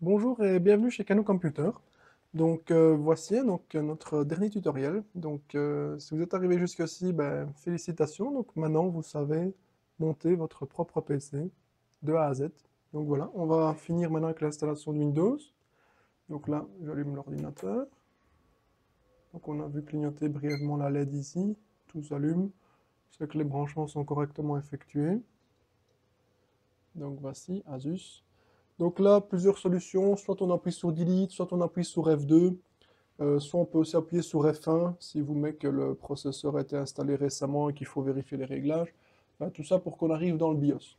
Bonjour et bienvenue chez Kano Computer. Voici notre dernier tutoriel. Si vous êtes arrivé jusqu'ici, ben, félicitations. Donc maintenant vous savez monter votre propre PC de A à Z. Donc voilà, on va finir maintenant avec l'installation de Windows. Donc là, j'allume l'ordinateur. Donc on a vu clignoter brièvement la LED ici. Tout s'allume. C'est que les branchements sont correctement effectués. Donc voici, Asus. Donc là, plusieurs solutions, soit on appuie sur Delete, soit on appuie sur F2, soit on peut aussi appuyer sur F1 si vous met que le processeur a été installé récemment et qu'il faut vérifier les réglages. Enfin, tout ça pour qu'on arrive dans le BIOS.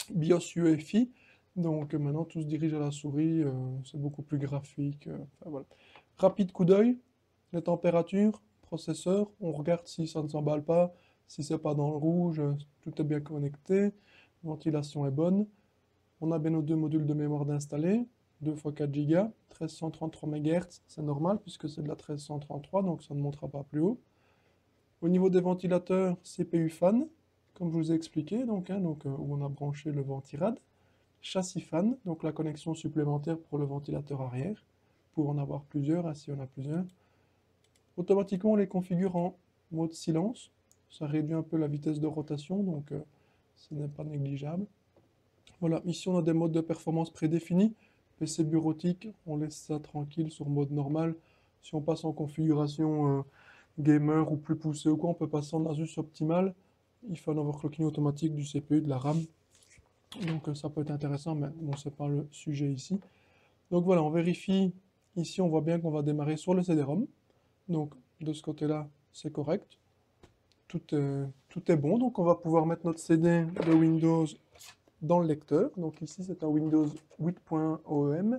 BIOS UEFI, donc maintenant tout se dirige à la souris, c'est beaucoup plus graphique. Enfin, voilà. Rapide coup d'œil, les températures, processeur, on regarde si ça ne s'emballe pas, si c'est pas dans le rouge, tout est bien connecté, ventilation est bonne. On a bien nos deux modules de mémoire d'installer, 2 x 4 Go, 1333 MHz, c'est normal puisque c'est de la 1333, donc ça ne montera pas plus haut. Au niveau des ventilateurs, CPU fan, comme je vous ai expliqué, où on a branché le ventirad. Châssis fan, donc la connexion supplémentaire pour le ventilateur arrière, pour en avoir plusieurs, ainsi on a plusieurs. Automatiquement, on les configure en mode silence, ça réduit un peu la vitesse de rotation, ce n'est pas négligeable. Voilà, ici on a des modes de performance prédéfinis. PC bureautique, on laisse ça tranquille sur mode normal. Si on passe en configuration gamer ou plus poussé ou quoi, on peut passer en Asus optimal. Il faut un overclocking automatique du CPU, de la RAM. Ça peut être intéressant, mais bon, c'est pas le sujet ici. Donc voilà, on vérifie. Ici, on voit bien qu'on va démarrer sur le CD-ROM. Donc de ce côté-là, c'est correct. Tout est bon. Donc on va pouvoir mettre notre CD de Windows dans le lecteur. Donc ici, c'est un Windows 8.OEM.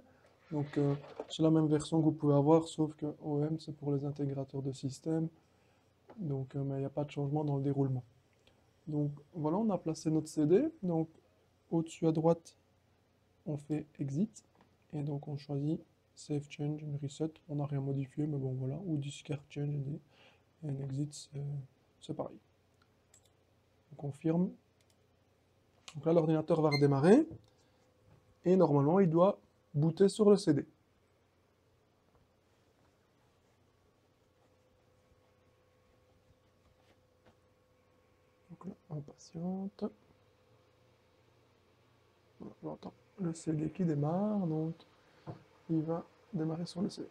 C'est la même version que vous pouvez avoir, sauf que OEM, c'est pour les intégrateurs de système. Mais il n'y a pas de changement dans le déroulement. Donc voilà, on a placé notre CD. Donc au-dessus à droite, on fait Exit. Et donc on choisit Save Change and Reset. On n'a rien modifié, mais bon voilà. Ou Discard Change and Exit, c'est pareil. On confirme. Donc là, l'ordinateur va redémarrer. Et normalement, il doit booter sur le CD. Donc là, on patiente. Voilà, j'entends le CD qui démarre, donc il va démarrer sur le CD.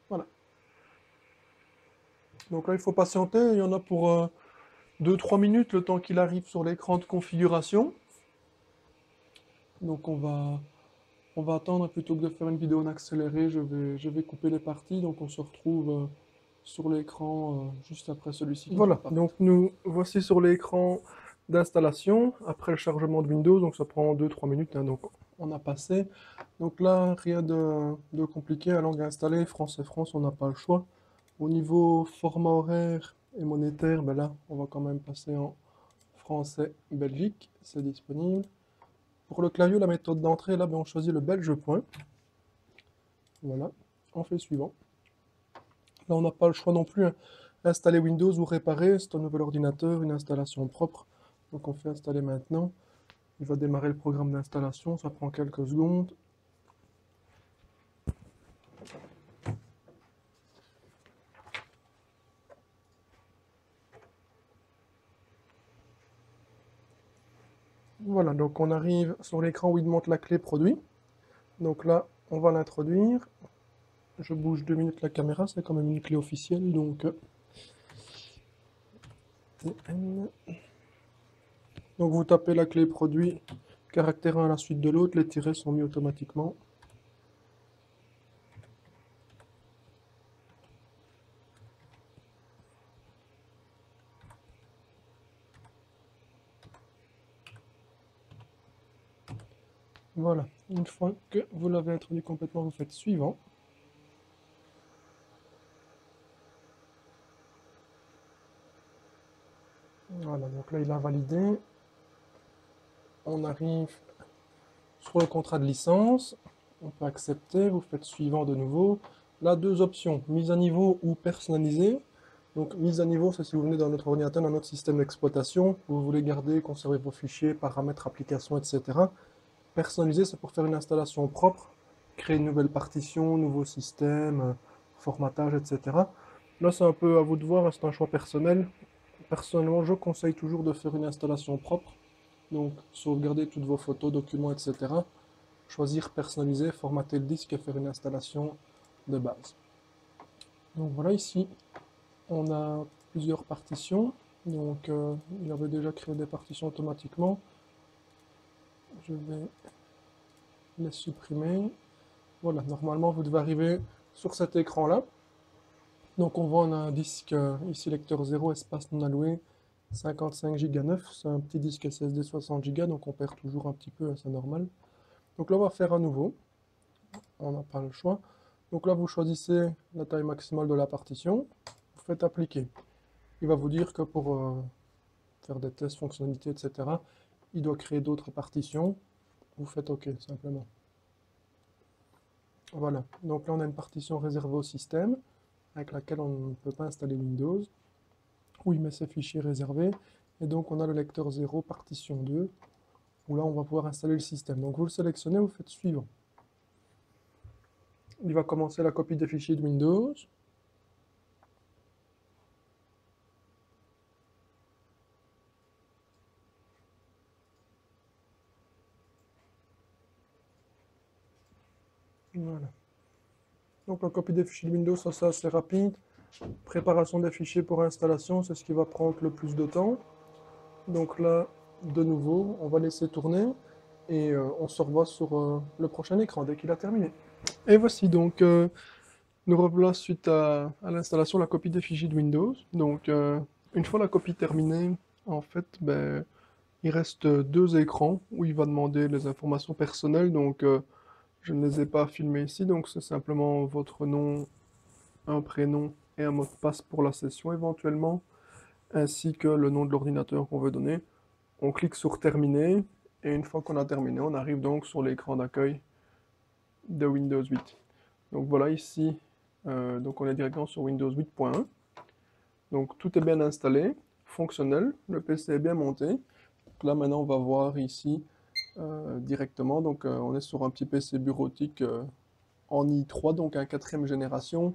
Voilà. Donc là, il faut patienter. Il y en a pour 2-3 minutes, le temps qu'il arrive sur l'écran de configuration. Donc on va attendre plutôt que de faire une vidéo en accéléré. Je vais couper les parties. Donc on se retrouve sur l'écran juste après celui-ci. Voilà, donc nous voici sur l'écran d'installation après le chargement de Windows. Donc ça prend 2-3 minutes. Donc on a passé. Donc là, rien de compliqué. La langue installée, France et France, on n'a pas le choix. Au niveau format horaire et monétaire, ben là, on va quand même passer en français Belgique. C'est disponible. Pour le clavier, la méthode d'entrée, là, ben, on choisit le belge point. Voilà, on fait suivant. Là, on n'a pas le choix non plus. Installer Windows ou réparer, c'est un nouvel ordinateur, une installation propre. Donc on fait installer maintenant. Il va démarrer le programme d'installation, ça prend quelques secondes. Voilà, donc on arrive sur l'écran où il montre la clé produit. Donc là, on va l'introduire. Je bouge 2 minutes la caméra, c'est quand même une clé officielle, Donc vous tapez la clé produit, caractère 1 à la suite de l'autre, les tirets sont mis automatiquement. Voilà, une fois que vous l'avez introduit complètement, vous faites suivant. Voilà, donc là il a validé. On arrive sur le contrat de licence. On peut accepter, vous faites suivant de nouveau. Là, deux options, mise à niveau ou personnalisée. Donc mise à niveau, c'est si vous venez dans notre ordinateur, dans notre système d'exploitation, vous voulez garder, conserver vos fichiers, paramètres, applications, etc. Personnalisé, c'est pour faire une installation propre. créer une nouvelle partition, nouveau système, formatage, etc. Là, c'est un peu à vous de voir, c'est un choix personnel. Personnellement, je conseille toujours de faire une installation propre, donc sauvegarder toutes vos photos, documents, etc. Choisir personnaliser, formater le disque et faire une installation de base. Donc voilà, ici, on a plusieurs partitions. Donc, il avait déjà créé des partitions automatiquement. Je vais les supprimer. Voilà, normalement, vous devez arriver sur cet écran-là. Donc, on voit, on a un disque ici, lecteur 0, espace non alloué, 55 Go 9. C'est un petit disque SSD 60 Go, donc on perd toujours un petit peu, c'est normal. Donc là, on va faire à nouveau. On n'a pas le choix. Donc là, vous choisissez la taille maximale de la partition. Vous faites appliquer. Il va vous dire que pour faire des tests, fonctionnalités, etc., il doit créer d'autres partitions. Vous faites OK, simplement. Voilà. Donc là, on a une partition réservée au système, avec laquelle on ne peut pas installer Windows, où il met ses fichiers réservés. Et donc, on a le lecteur 0, partition 2, où là, on va pouvoir installer le système. Donc, vous le sélectionnez, vous faites suivant. Il va commencer la copie des fichiers de Windows. Voilà. Donc la copie des fichiers de Windows, ça c'est assez rapide. Préparation des fichiers pour installation, c'est ce qui va prendre le plus de temps. Donc là, de nouveau, on va laisser tourner et on se revoit sur le prochain écran dès qu'il a terminé. Et voici donc, nous revoilà suite à l'installation, la copie des fichiers de Windows. Donc une fois la copie terminée, en fait, ben, il reste deux écrans où il va demander les informations personnelles. Donc je ne les ai pas filmés ici, donc c'est simplement votre nom, un prénom et un mot de passe pour la session éventuellement, ainsi que le nom de l'ordinateur qu'on veut donner. On clique sur terminer, et une fois qu'on a terminé, on arrive donc sur l'écran d'accueil de Windows 8. Donc voilà ici, donc on est directement sur Windows 8.1. Donc tout est bien installé, fonctionnel, le PC est bien monté. Donc là maintenant on va voir ici directement, donc on est sur un petit PC bureautique en i3, donc un 4e génération,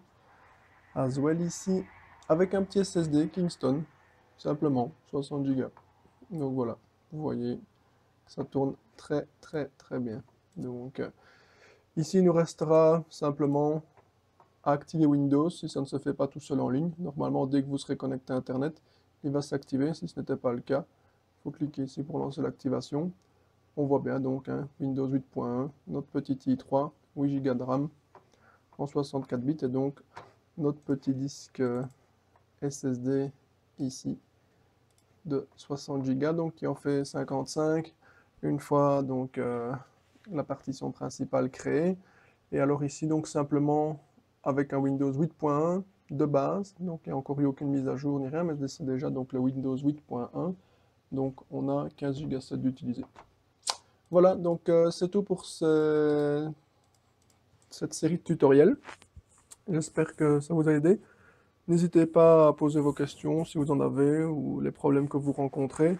as well ici, avec un petit SSD Kingston, simplement, 60 Go. Donc voilà, vous voyez, ça tourne très très bien. Donc ici, il nous restera simplement à activer Windows si ça ne se fait pas tout seul en ligne. Normalement, dès que vous serez connecté à Internet, il va s'activer. Si ce n'était pas le cas, il faut cliquer ici pour lancer l'activation. On voit bien donc hein, Windows 8.1, notre petit i3, 8 Go de RAM en 64 bits et donc notre petit disque SSD ici de 60 Go, donc qui en fait 55 une fois donc la partition principale créée. Et alors ici donc simplement avec un Windows 8.1 de base, donc il n'y a encore eu aucune mise à jour ni rien, mais c'est déjà donc le Windows 8.1, donc on a 15 Go d'utiliser. Voilà, donc c'est tout pour cette série de tutoriels. J'espère que ça vous a aidé. N'hésitez pas à poser vos questions si vous en avez ou les problèmes que vous rencontrez.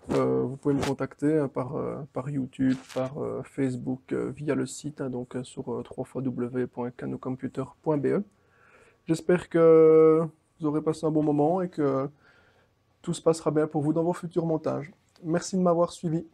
Vous pouvez me contacter hein, par YouTube, par Facebook, via le site, hein, donc sur www.canocomputer.be. J'espère que vous aurez passé un bon moment et que tout se passera bien pour vous dans vos futurs montages. Merci de m'avoir suivi.